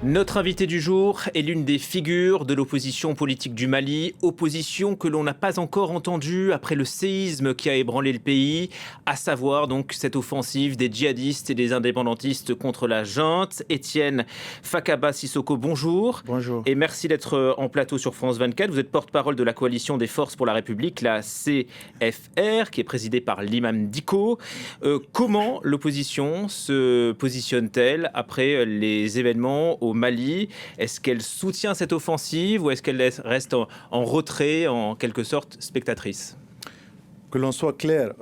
Notre invité du jour est l'une des figures de l'opposition politique du Mali, opposition que l'on n'a pas encore entendue après le séisme qui a ébranlé le pays, à savoir donc cette offensive des djihadistes et des indépendantistes contre la junte. Étienne Fakaba Sissoko, bonjour. Bonjour. Et merci d'être en plateau sur France 24. Vous êtes porte-parole de la coalition des forces pour la République, la CFR, qui est présidée par l'imam Dicko. Comment l'opposition se positionne-t-elle après les événements au Mali? Est-ce qu'elle soutient cette offensive ou est-ce qu'elle reste en retrait, en quelque sorte spectatrice? Que l'on soit clair,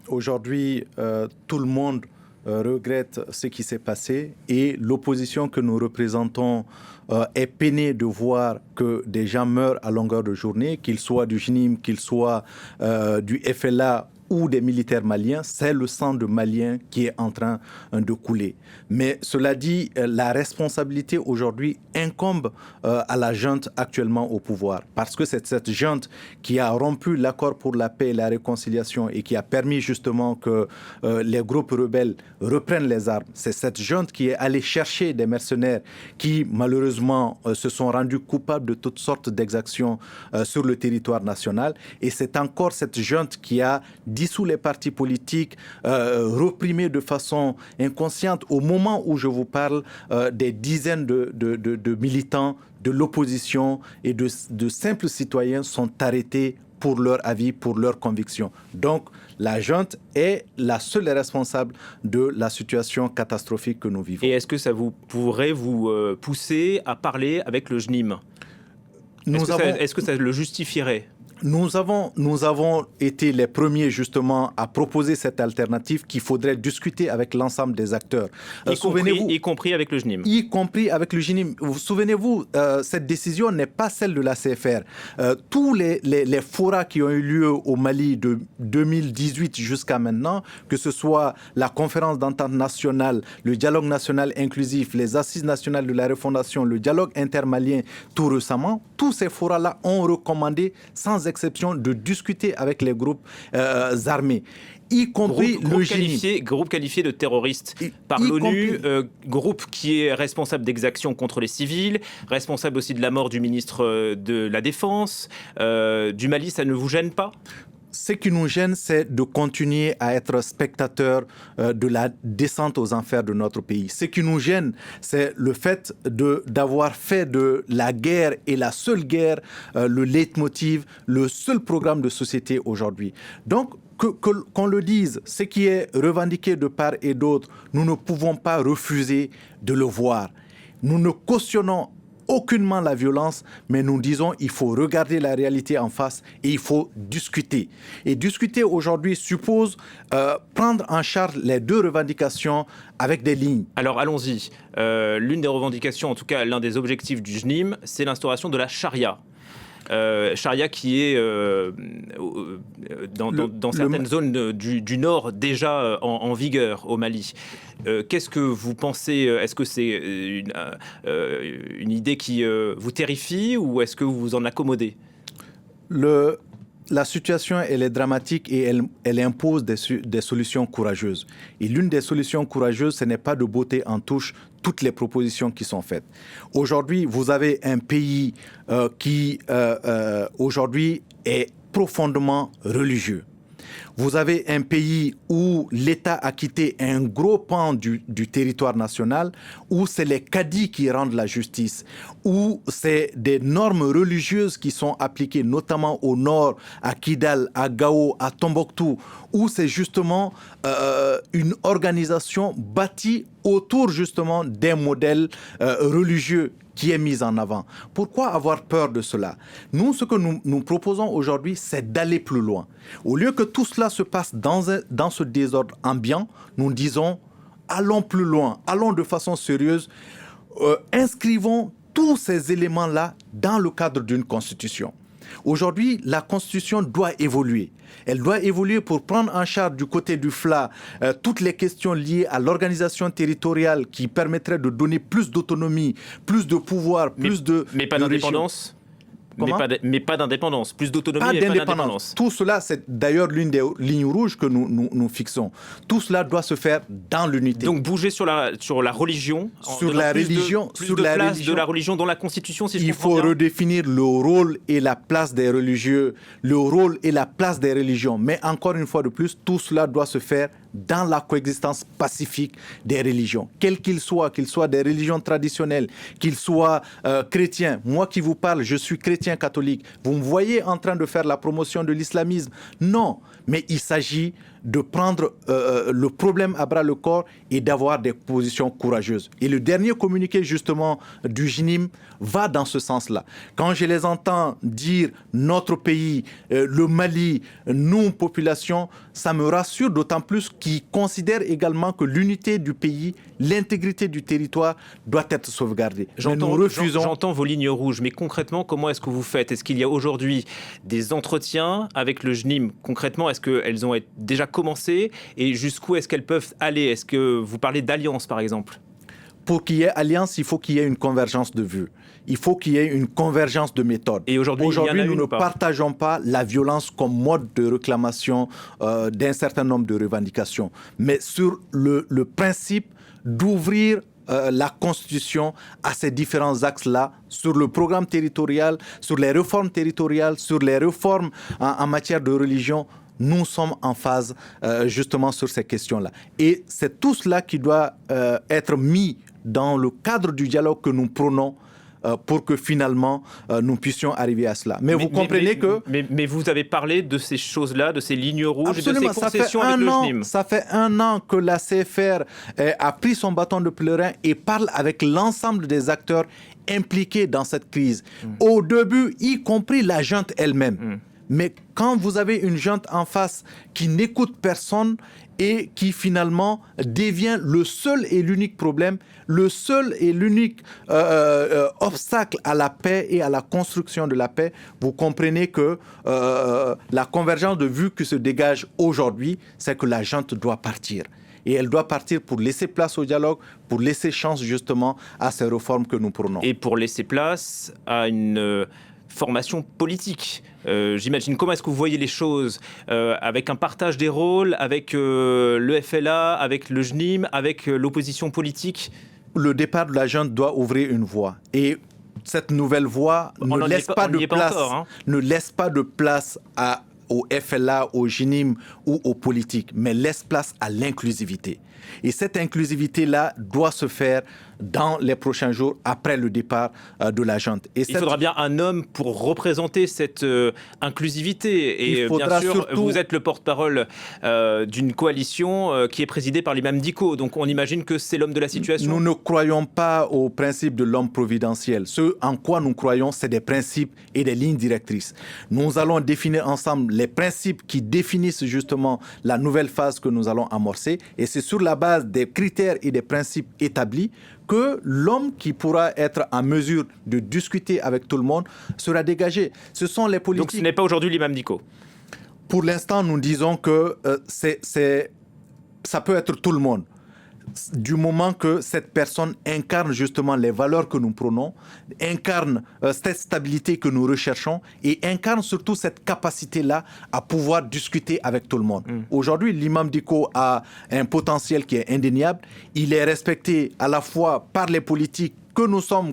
aujourd'hui, tout le monde regrette ce qui s'est passé et l'opposition que nous représentons est peinée de voir que des gens meurent à longueur de journée, qu'ils soient du JNIM, qu'ils soient du FLA ou des militaires maliens. C'est le sang de Maliens qui est en train de couler. Mais cela dit, la responsabilité aujourd'hui incombe à la junte actuellement au pouvoir. Parce que c'est cette junte qui a rompu l'accord pour la paix et la réconciliation et qui a permis justement que les groupes rebelles reprennent les armes. C'est cette junte qui est allée chercher des mercenaires qui malheureusement se sont rendus coupables de toutes sortes d'exactions sur le territoire national. Et c'est encore cette junte qui a dissous les partis politiques, reprimés de façon inconsciente. Au moment où je vous parle, des dizaines de militants de l'opposition et de simples citoyens sont arrêtés pour leur avis, pour leurs convictions. Donc, la junte est la seule responsable de la situation catastrophique que nous vivons. Et est-ce que ça pourrait vous pousser à parler avec le JNIM? Est-ce que ça le justifierait? Nous avons été les premiers justement à proposer cette alternative qu'il faudrait discuter avec l'ensemble des acteurs. Y compris avec le JNIM. Y compris avec le JNIM. Vous souvenez-vous, cette décision n'est pas celle de la CFR. Tous les forats qui ont eu lieu au Mali de 2018 jusqu'à maintenant, que ce soit la conférence d'entente nationale, le dialogue national inclusif, les assises nationales de la refondation, le dialogue intermalien tout récemment, tous ces forats-là ont recommandé sans exception de discuter avec les groupes armés, y compris groupe qualifié de terroriste par l'ONU, groupe qui est responsable d'exactions contre les civils, responsable aussi de la mort du ministre de la Défense. Du Mali, ça ne vous gêne pas ? Ce qui nous gêne, c'est de continuer à être spectateurs de la descente aux enfers de notre pays. Ce qui nous gêne, c'est le fait d'avoir fait de la guerre et la seule guerre le leitmotiv, le seul programme de société aujourd'hui. Donc, qu'on le dise, ce qui est revendiqué de part et d'autre, nous ne pouvons pas refuser de le voir. Nous ne cautionnons aucunement la violence, mais nous disons il faut regarder la réalité en face et il faut discuter. Et discuter aujourd'hui suppose prendre en charge les deux revendications avec des lignes. Alors allons-y. L'une des revendications, en tout cas l'un des objectifs du JNIM, c'est l'instauration de la charia. Charia qui est dans certaines zones du nord déjà en vigueur au Mali. Qu'est-ce que vous pensez? Est-ce que c'est une idée qui vous terrifie ou est-ce que vous vous en accommodez? La situation, elle est dramatique et elle impose des solutions courageuses. Et l'une des solutions courageuses, ce n'est pas de botter en touche toutes les propositions qui sont faites. Aujourd'hui, vous avez un pays qui, aujourd'hui, est profondément religieux. Vous avez un pays où l'État a quitté un gros pan du territoire national, où c'est les cadis qui rendent la justice, où c'est des normes religieuses qui sont appliquées, notamment au nord, à Kidal, à Gao, à Tombouctou, où c'est justement une organisation bâtie autour justement des modèles religieux qui est mise en avant. Pourquoi avoir peur de cela? Nous, ce que nous proposons aujourd'hui, c'est d'aller plus loin. Au lieu que tout cela se passe dans ce désordre ambiant, nous disons, allons plus loin, allons de façon sérieuse, inscrivons tous ces éléments-là dans le cadre d'une constitution. Aujourd'hui, la Constitution doit évoluer. Elle doit évoluer pour prendre en charge du côté du FLA toutes les questions liées à l'organisation territoriale qui permettrait de donner plus d'autonomie, plus de pouvoir, plus de... Mais pas d'indépendance ? Mais pas d'indépendance, plus d'autonomie, mais pas d'indépendance. Tout cela, c'est d'ailleurs l'une des lignes rouges que nous fixons. Tout cela doit se faire dans l'unité. Donc bouger sur la religion, sur la religion, sur la place de la religion dans la Constitution, si je comprends bien. Il faut redéfinir le rôle et la place des religieux, le rôle et la place des religions. Mais encore une fois de plus, tout cela doit se faire dans la coexistence pacifique des religions, quels qu'ils soient des religions traditionnelles, qu'ils soient chrétiens. Moi qui vous parle, je suis chrétien catholique. Vous me voyez en train de faire la promotion de l'islamisme? Non, mais il s'agit de prendre le problème à bras le corps et d'avoir des positions courageuses. Et le dernier communiqué justement du JNIM va dans ce sens-là. Quand je les entends dire notre pays, le Mali, nous, population, ça me rassure d'autant plus qu'ils considèrent également que l'unité du pays, l'intégrité du territoire doit être sauvegardée. J'entends vos lignes rouges, mais concrètement, comment est-ce que vous faites? Est-ce qu'il y a aujourd'hui des entretiens avec le JNIM? Concrètement, est-ce qu'elles ont déjà commencé et jusqu'où est-ce qu'elles peuvent aller? Est-ce que vous parlez d'alliance, par exemple? Pour qu'il y ait alliance, il faut qu'il y ait une convergence de vues. Il faut qu'il y ait une convergence de méthodes. Et aujourd'hui nous ne partageons pas la violence comme mode de réclamation d'un certain nombre de revendications. Mais sur le principe d'ouvrir la Constitution à ces différents axes-là, sur le programme territorial, sur les réformes territoriales, sur les réformes en matière de religion, nous sommes en phase justement sur ces questions-là. Et c'est tout cela qui doit être mis dans le cadre du dialogue que nous prônons pour que finalement nous puissions arriver à cela. Mais vous comprenez que... Mais vous avez parlé de ces choses-là, de ces lignes rouges, absolument, et de ces concessions avec le JNIM. Ça fait 1 an que la CFR a pris son bâton de pèlerin et parle avec l'ensemble des acteurs impliqués dans cette crise. Au début, y compris la junte elle-même. Mais quand vous avez une junte en face qui n'écoute personne et qui finalement devient le seul et l'unique problème, le seul et l'unique obstacle à la paix et à la construction de la paix, vous comprenez que la convergence de vues qui se dégage aujourd'hui, c'est que la junte doit partir. Et elle doit partir pour laisser place au dialogue, pour laisser chance justement à ces réformes que nous prenons. Et pour laisser place à une formation politique. J'imagine, comment est-ce que vous voyez les choses avec un partage des rôles, avec le FLA, avec le JNIM, avec l'opposition politique? Le départ de la junte doit ouvrir une voie. Et cette nouvelle voie ne laisse pas de place au FLA, au JNIM ou aux politiques, mais laisse place à l'inclusivité. Et cette inclusivité-là doit se faire dans les prochains jours après le départ de la junte. Et il faudra bien un homme pour représenter cette inclusivité. Et bien sûr, vous êtes le porte-parole d'une coalition qui est présidée par l'imam Dicko. Donc on imagine que c'est l'homme de la situation. Nous ne croyons pas au principe de l'homme providentiel. Ce en quoi nous croyons, c'est des principes et des lignes directrices. Nous allons définir ensemble les principes qui définissent justement la nouvelle phase que nous allons amorcer. Et c'est sur la base des critères et des principes établis que l'homme qui pourra être en mesure de discuter avec tout le monde sera dégagé. Ce sont les politiques. Donc ce n'est pas aujourd'hui l'imam Dicko? Pour l'instant, nous disons que ça peut être tout le monde. Du moment que cette personne incarne justement les valeurs que nous prônons, incarne cette stabilité que nous recherchons et incarne surtout cette capacité-là à pouvoir discuter avec tout le monde. Aujourd'hui, l'imam Dicko a un potentiel qui est indéniable. Il est respecté à la fois par les politiques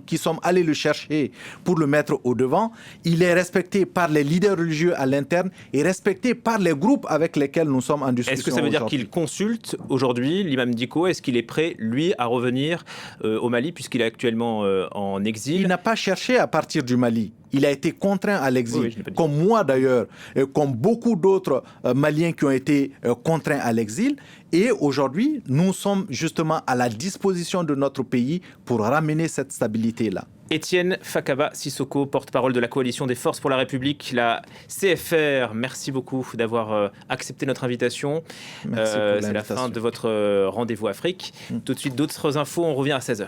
qui sommes allés le chercher pour le mettre au devant. Il est respecté par les leaders religieux à l'interne et respecté par les groupes avec lesquels nous sommes en discussion. Est-ce que ça veut dire qu'il consulte aujourd'hui l'imam Dicko? Est-ce qu'il est prêt, lui, à revenir au Mali puisqu'il est actuellement en exil? Il n'a pas cherché à partir du Mali. Il a été contraint à l'exil, comme moi d'ailleurs, et comme beaucoup d'autres Maliens qui ont été contraints à l'exil. Et aujourd'hui, nous sommes justement à la disposition de notre pays pour ramener cette stabilité-là. Étienne Fakaba Sissoko, porte-parole de la Coalition des Forces pour la République, la CFR. Merci beaucoup d'avoir accepté notre invitation. Merci pour c'est la fin de votre rendez-vous Afrique. Tout de suite, d'autres infos, on revient à 16h.